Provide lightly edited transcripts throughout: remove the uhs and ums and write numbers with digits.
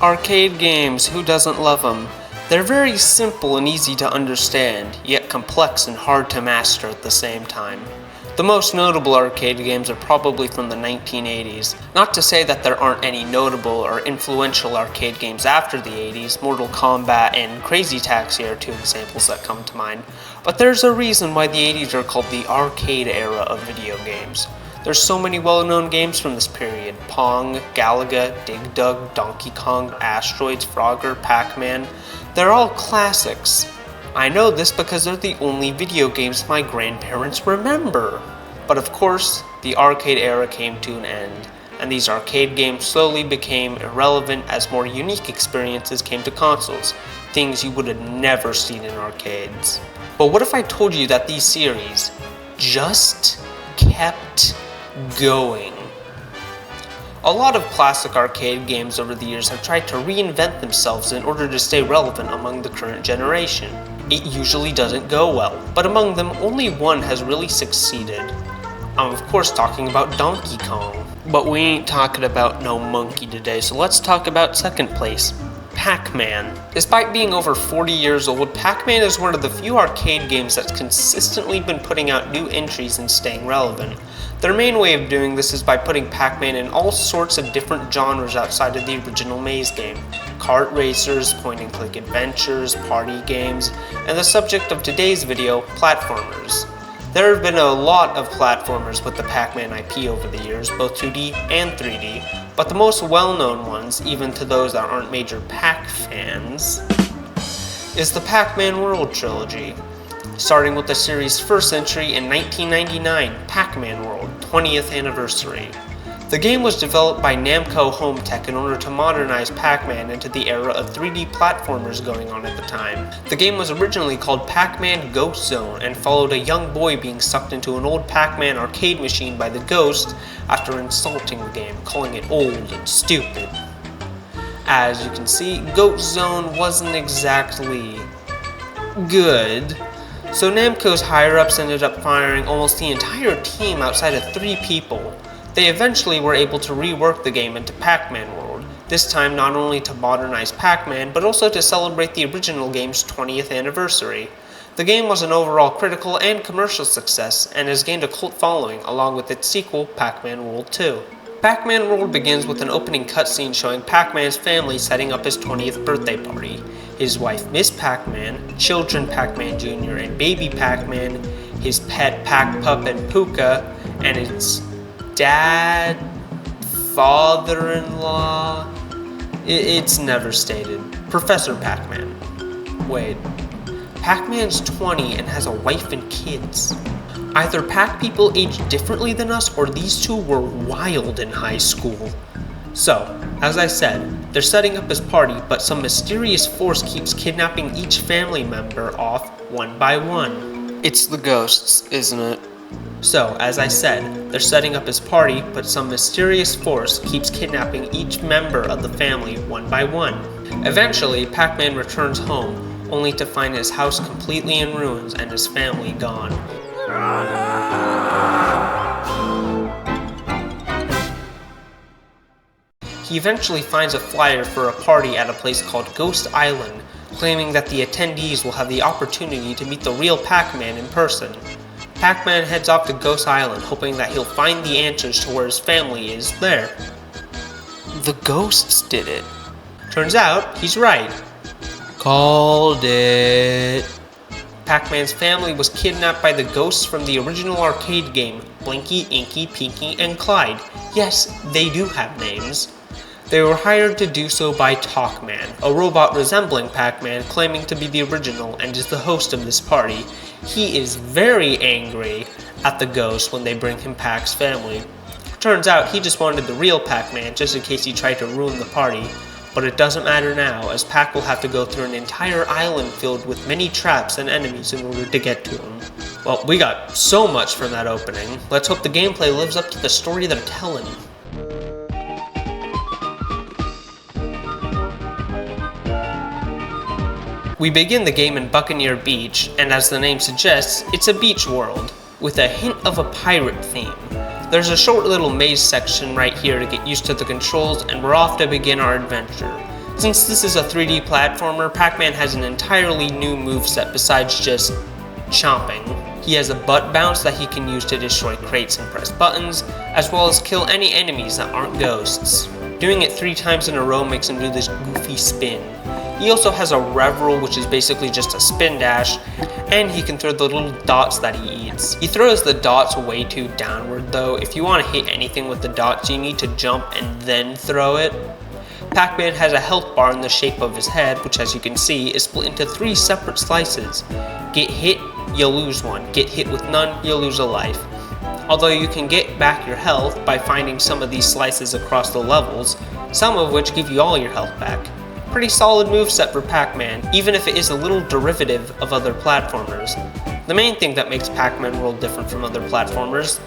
Arcade games, who doesn't love them? They're very simple and easy to understand, yet complex and hard to master at the same time. The most notable arcade games are probably from the 1980s. Not to say that there aren't any notable or influential arcade games after the 80s, Mortal Kombat and Crazy Taxi are two examples that come to mind, but there's a reason why the 80s are called the arcade era of video games. There's so many well-known games from this period: Pong, Galaga, Dig Dug, Donkey Kong, Asteroids, Frogger, Pac-Man. They're all classics. I know this because they're the only video games my grandparents remember. But of course, the arcade era came to an end, and these arcade games slowly became irrelevant as more unique experiences came to consoles, things you would have never seen in arcades. But what if I told you that these series just kept going? A lot of classic arcade games over the years have tried to reinvent themselves in order to stay relevant among the current generation. It usually doesn't go well, but among them only one has really succeeded. I'm of course talking about Donkey Kong. But we ain't talking about no monkey today, so let's talk about second place, Pac-Man. Despite being over 40 years old, Pac-Man is one of the few arcade games that's consistently been putting out new entries and staying relevant. Their main way of doing this is by putting Pac-Man in all sorts of different genres outside of the original maze game. Kart racers, point-and-click adventures, party games, and the subject of today's video, platformers. There have been a lot of platformers with the Pac-Man IP over the years, both 2D and 3D, but the most well-known ones, even to those that aren't major Pac fans, is the Pac-Man World trilogy. Starting with the series' first entry in 1999, Pac-Man World 20th Anniversary. The game was developed by Namco Home Tech in order to modernize Pac-Man into the era of 3D platformers going on at the time. The game was originally called Pac-Man Ghost Zone and followed a young boy being sucked into an old Pac-Man arcade machine by the ghost after insulting the game, calling it old and stupid. As you can see, Ghost Zone wasn't exactly good, so Namco's higher-ups ended up firing almost the entire team outside of 3 people. They eventually were able to rework the game into Pac-Man World, this time not only to modernize Pac-Man, but also to celebrate the original game's 20th anniversary. The game was an overall critical and commercial success, and has gained a cult following, along with its sequel, Pac-Man World 2. Pac-Man World begins with an opening cutscene showing Pac-Man's family setting up his 20th birthday party. His wife Miss Pac-Man, children Pac-Man Jr. and Baby Pac-Man, his pet Pac puppet Puka, and his dad, father-in-law, it's never stated. Professor Pac-Man. Wait, Pac-Man's 20 and has a wife and kids. Either Pac people age differently than us, or these two were wild in high school. So, as I said, they're setting up his party, but some mysterious force keeps kidnapping each family member off one by one. It's the ghosts, isn't it? So, as I said, they're setting up his party, but some mysterious force keeps kidnapping each member of the family one by one. Eventually, Pac-Man returns home, only to find his house completely in ruins and his family gone. He eventually finds a flyer for a party at a place called Ghost Island, claiming that the attendees will have the opportunity to meet the real Pac-Man in person. Pac-Man heads off to Ghost Island, hoping that he'll find the answers to where his family is there. The ghosts did it. Turns out, he's right. Called it. Pac-Man's family was kidnapped by the ghosts from the original arcade game, Blinky, Inky, Pinky, and Clyde. Yes, they do have names. They were hired to do so by Talkman, a robot resembling Pac-Man, claiming to be the original and is the host of this party. He is very angry at the ghosts when they bring him Pac's family. Turns out he just wanted the real Pac-Man just in case he tried to ruin the party. But it doesn't matter now, as Pac will have to go through an entire island filled with many traps and enemies in order to get to him. Well, we got so much from that opening. Let's hope the gameplay lives up to the story they're telling. We begin the game in Buccaneer Beach, and as the name suggests, it's a beach world, with a hint of a pirate theme. There's a short little maze section right here to get used to the controls, and we're off to begin our adventure. Since this is a 3D platformer, Pac-Man has an entirely new moveset besides just chomping. He has a butt bounce that he can use to destroy crates and press buttons, as well as kill any enemies that aren't ghosts. Doing it 3 times in a row makes him do this goofy spin. He also has a rev roll, which is basically just a spin dash, and he can throw the little dots that he eats. He throws the dots way too downward though. If you want to hit anything with the dots, you need to jump and then throw it. Pac-Man has a health bar in the shape of his head, which as you can see is split into 3 separate slices. Get hit, you'll lose 1. Get hit with none, you'll lose a life. Although you can get back your health by finding some of these slices across the levels, some of which give you all your health back. Pretty solid moveset for Pac-Man, even if it is a little derivative of other platformers. The main thing that makes Pac-Man World different from other platformers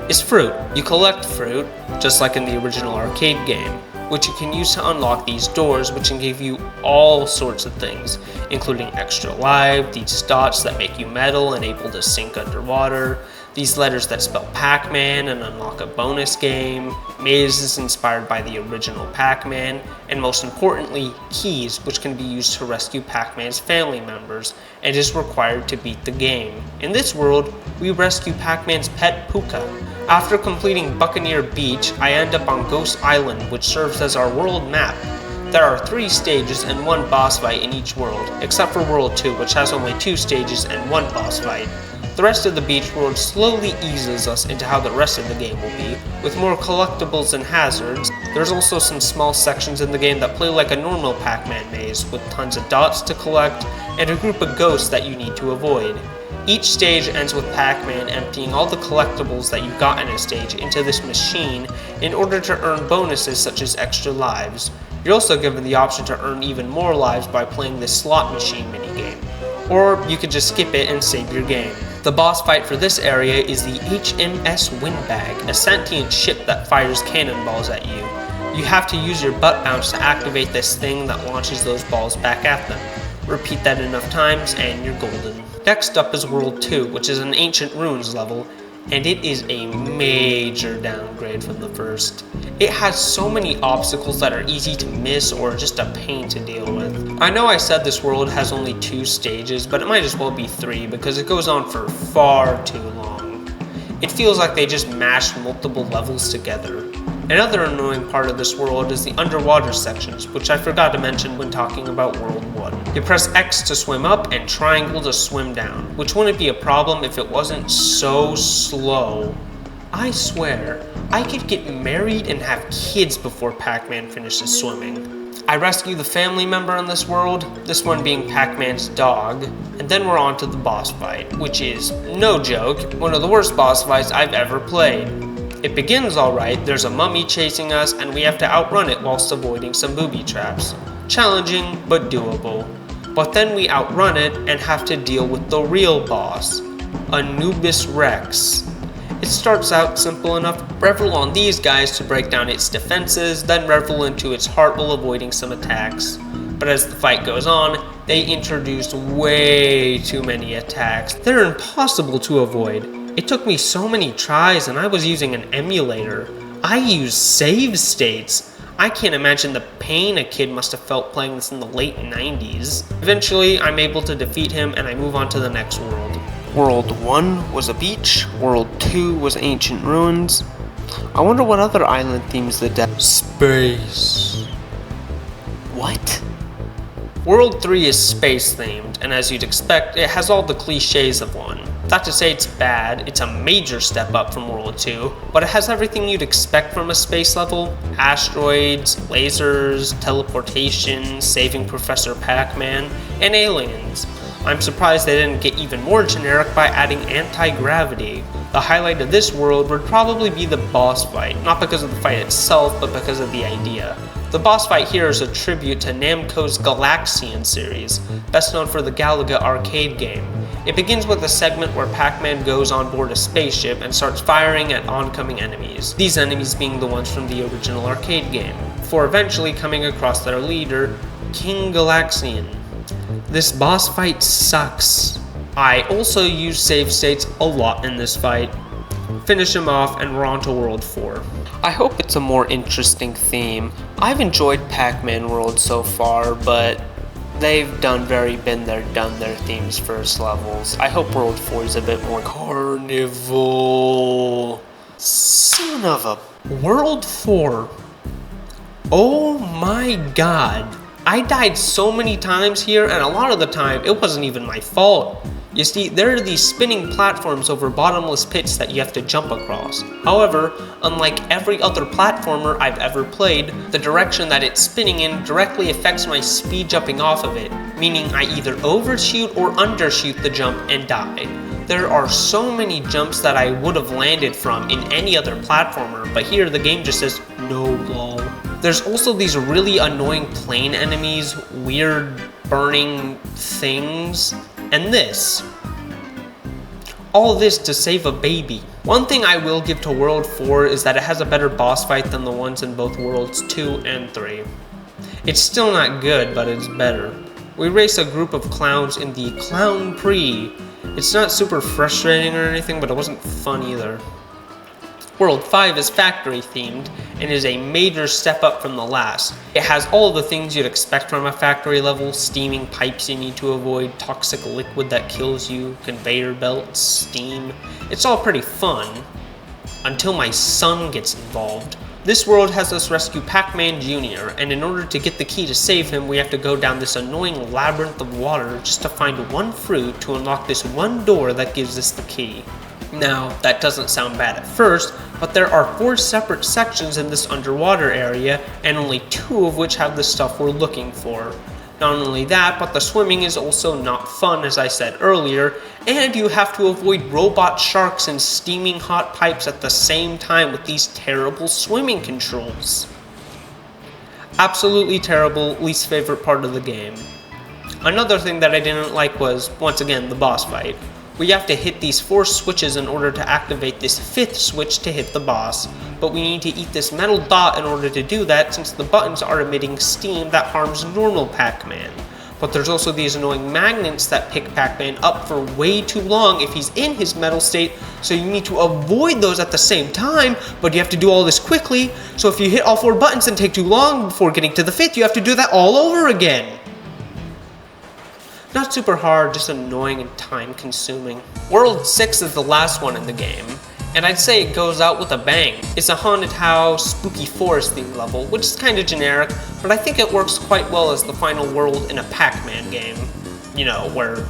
is fruit. You collect fruit, just like in the original arcade game, which you can use to unlock these doors, which can give you all sorts of things, including extra life, these dots that make you metal and able to sink underwater, these letters that spell Pac-Man and unlock a bonus game, mazes inspired by the original Pac-Man, and most importantly, keys, which can be used to rescue Pac-Man's family members and is required to beat the game. In this world, we rescue Pac-Man's pet Puka. After completing Buccaneer Beach, I end up on Ghost Island, which serves as our world map. There are 3 stages and 1 boss fight in each world, except for World 2, which has only 2 stages and 1 boss fight. The rest of the beach world slowly eases us into how the rest of the game will be, with more collectibles and hazards. There's also some small sections in the game that play like a normal Pac-Man maze, with tons of dots to collect and a group of ghosts that you need to avoid. Each stage ends with Pac-Man emptying all the collectibles that you got in a stage into this machine in order to earn bonuses such as extra lives. You're also given the option to earn even more lives by playing this slot machine minigame, or you could just skip it and save your game. The boss fight for this area is the HMS Windbag, a sentient ship that fires cannonballs at you. You have to use your butt bounce to activate this thing that launches those balls back at them. Repeat that enough times and you're golden. Next up is World 2, which is an Ancient Ruins level, and it is a major downgrade from the first. It has so many obstacles that are easy to miss or just a pain to deal with. I know I said this world has only 2 stages, but it might as well be 3 because it goes on for far too long. It feels like they just mashed multiple levels together. Another annoying part of this world is the underwater sections, which I forgot to mention when talking about World 1. You press X to swim up and triangle to swim down, which wouldn't be a problem if it wasn't so slow. I swear, I could get married and have kids before Pac-Man finishes swimming. I rescue the family member in this world, this one being Pac-Man's dog, and then we're on to the boss fight, which is, no joke, one of the worst boss fights I've ever played. It begins alright, there's a mummy chasing us and we have to outrun it whilst avoiding some booby traps. Challenging, but doable. But then we outrun it and have to deal with the real boss, Anubis Rex. It starts out simple enough, revel on these guys to break down its defenses, then revel into its heart while avoiding some attacks. But as the fight goes on, they introduced way too many attacks. They're impossible to avoid. It took me so many tries and I was using an emulator. I used save states. I can't imagine the pain a kid must have felt playing this in the late 90s. Eventually, I'm able to defeat him and I move on to the next world. World 1 was a beach, World 2 was ancient ruins. I wonder what other island themes the Space. What? World 3 is space themed, and as you'd expect, it has all the cliches of one. Not to say it's bad, it's a major step up from World 2, but it has everything you'd expect from a space level: asteroids, lasers, teleportation, saving Professor Pac-Man, and aliens. I'm surprised they didn't get even more generic by adding anti-gravity. The highlight of this world would probably be the boss fight, not because of the fight itself, but because of the idea. The boss fight here is a tribute to Namco's Galaxian series, best known for the Galaga arcade game. It begins with a segment where Pac-Man goes on board a spaceship and starts firing at oncoming enemies, these enemies being the ones from the original arcade game, before eventually coming across their leader, King Galaxian. This boss fight sucks. I also use save states a lot in this fight. Finish him off and we're on to World 4. I hope it's a more interesting theme. I've enjoyed Pac-Man World so far, but they've been there, done their themes first levels. I hope World 4 is a bit more carnival. Son of a... World 4. Oh my god. I died so many times here, and a lot of the time, it wasn't even my fault. You see, there are these spinning platforms over bottomless pits that you have to jump across. However, unlike every other platformer I've ever played, the direction that it's spinning in directly affects my speed jumping off of it, meaning I either overshoot or undershoot the jump and die. There are so many jumps that I would have landed from in any other platformer, but here the game just says, no lol. There's also these really annoying plane enemies, weird burning things, and this. All this to save a baby. One thing I will give to World 4 is that it has a better boss fight than the ones in both Worlds 2 and 3. It's still not good, but it's better. We race a group of clowns in the Clown Prix. It's not super frustrating or anything, but it wasn't fun either. World 5 is factory themed and is a major step up from the last. It has all the things you'd expect from a factory level: steaming pipes you need to avoid, toxic liquid that kills you, conveyor belts, steam. It's all pretty fun, until my son gets involved. This world has us rescue Pac-Man Jr., and in order to get the key to save him, we have to go down this annoying labyrinth of water just to find one fruit to unlock this one door that gives us the key. Now, that doesn't sound bad at first, but there are 4 separate sections in this underwater area, and only 2 of which have the stuff we're looking for. Not only that, but the swimming is also not fun, as I said earlier, and you have to avoid robot sharks and steaming hot pipes at the same time with these terrible swimming controls. Absolutely terrible, least favorite part of the game. Another thing that I didn't like was, once again, the boss fight. We have to hit these 4 switches in order to activate this 5th switch to hit the boss, but we need to eat this metal dot in order to do that, since the buttons are emitting steam that harms normal Pac-Man. But there's also these annoying magnets that pick Pac-Man up for way too long if he's in his metal state, so you need to avoid those at the same time, but you have to do all this quickly, so if you hit all 4 buttons and take too long before getting to the 5th, you have to do that all over again. Not super hard, just annoying and time consuming. World 6 is the last one in the game, and I'd say it goes out with a bang. It's a haunted house, spooky forest themed level, which is kinda generic, but I think it works quite well as the final world in a Pac-Man game. You know, where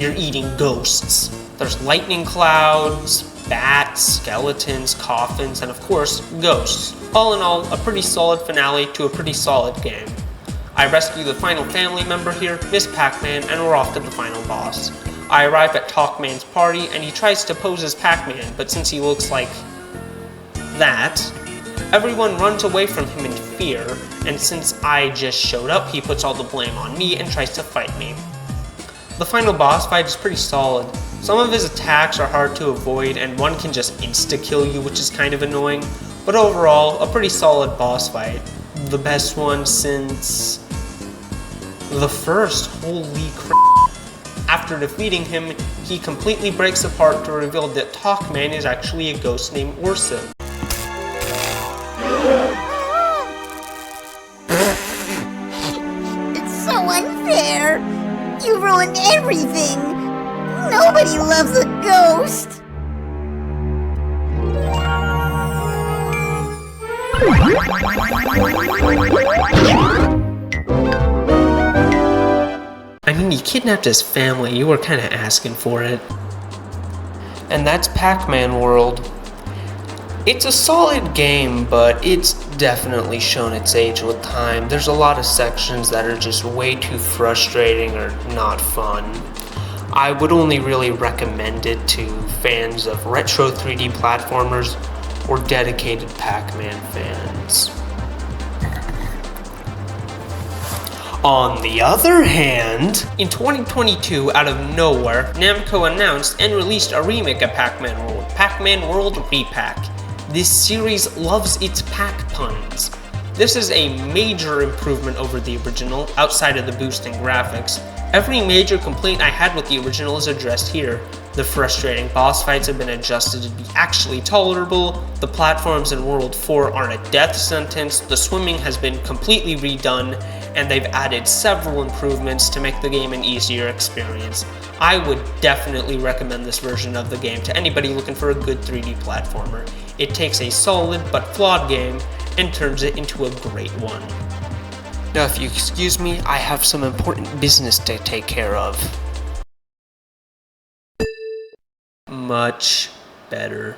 you're eating ghosts. There's lightning clouds, bats, skeletons, coffins, and of course, ghosts. All in all, a pretty solid finale to a pretty solid game. I rescue the final family member here, Miss Pac-Man, and we're off to the final boss. I arrive at Talkman's party, and he tries to pose as Pac-Man, but since he looks like that, everyone runs away from him in fear, and since I just showed up, he puts all the blame on me and tries to fight me. The final boss fight is pretty solid. Some of his attacks are hard to avoid, and one can just insta-kill you, which is kind of annoying, but overall, a pretty solid boss fight. The best one since the first, holy crap. After defeating him, he completely breaks apart to reveal that Talkman is actually a ghost named Orson. It's so unfair! You ruined everything! Nobody loves a ghost! I mean, you kidnapped his family, you were kinda asking for it. And that's Pac-Man World. It's a solid game, but it's definitely shown its age with time. There's a lot of sections that are just way too frustrating or not fun. I would only really recommend it to fans of retro 3D platformers or dedicated Pac-Man fans. On the other hand, in 2022, out of nowhere, Namco announced and released a remake of Pac-Man World, Pac-Man World Re-Pac. This series loves its Pac puns. This is a major improvement over the original, outside of the boost in graphics. Every major complaint I had with the original is addressed here. The frustrating boss fights have been adjusted to be actually tolerable, the platforms in World 4 aren't a death sentence, the swimming has been completely redone, and they've added several improvements to make the game an easier experience. I would definitely recommend this version of the game to anybody looking for a good 3D platformer. It takes a solid but flawed game and turns it into a great one. Now, if you excuse me, I have some important business to take care of. Much better.